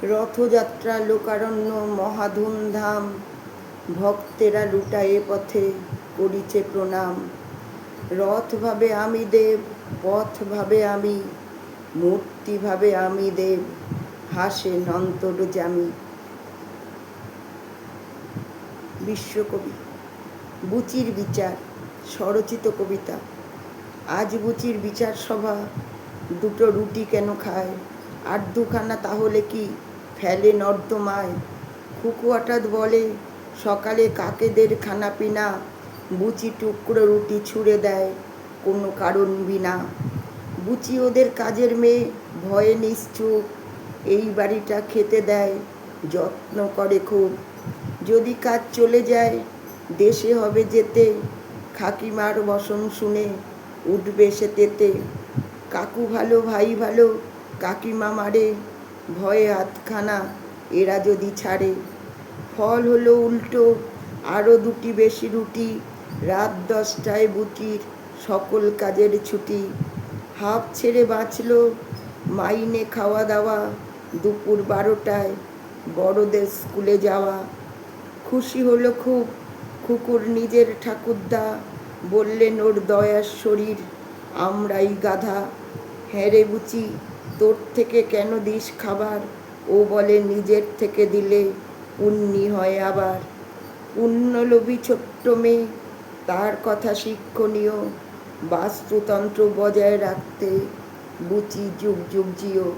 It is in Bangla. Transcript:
রথযাত্রা লোকারণ্য মহাধুমধাম, ভক্তেরা লুটায়ে পথে করিছে প্রণাম। রথ ভাবে আমি দেব, পথ ভাবে আমি, মূর্তি ভাবে আমি দেব, হাসেন অন্তর্যামী। বিশ্বকবি। বুচির বিচার, স্বরচিত কবিতা। আজ বুচির বিচার সভা, দুটো রুটি কেন খায়, আর দুখানা তাহলে কি ফেলে নর্দমায়। খুকু হঠাৎ বলে, সকালে কাকেদের খানা পিনা। বুচি টুকরো রুটি ছুঁড়ে দেয় কোনো কারণ বিনা। বুচি ওদের কাজের মেয়ে, ভয়ে নিশ্চুপ, এই বাড়িটা খেতে দেয়, যত্ন করে খুব। যদি কাজ চলে যায়, দেশে হবে যেতে, কাকিমার বসন শুনে উঠবে সে তেতে। কাকু ভালো, ভাই ভালো, কাকিমা মারে, ভয়ে হাতখানা এরা যদি ছাড়ে। ফল হলো উল্টো, আরও দুটি বেশি রুটি, রাত 10টায় বুচির সকল কাজের ছুটি। হাঁপ ছেড়ে বাঁচল, মাইনে খাওয়া দাওয়া, দুপুর 12টায় বড়দের স্কুলে যাওয়া। খুশি হলো খুব খুকুর নিজের ঠাকুরদা, বললেন ওর দয়ার শরীর আমরাই গাধা। হ্যাঁ রে বুচি, তোর থেকে কেন দিস খাবার, ও বলে নিজের থেকে দিলে পুণ্যি হয় আবার। পুণ্যলোভী ছোট্ট মেয়ে, তার কথা শিক্ষণীয়, বাস্তুতন্ত্র বজায় রাখতে বুচি যুগ যুগ জিও।